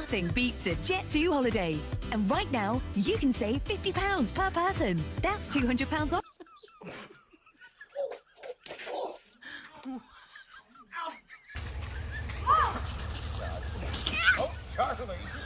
Nothing beats a Jet2 holiday. And right now, you can save £50 per person. That's £200 off. Oh, Charlie.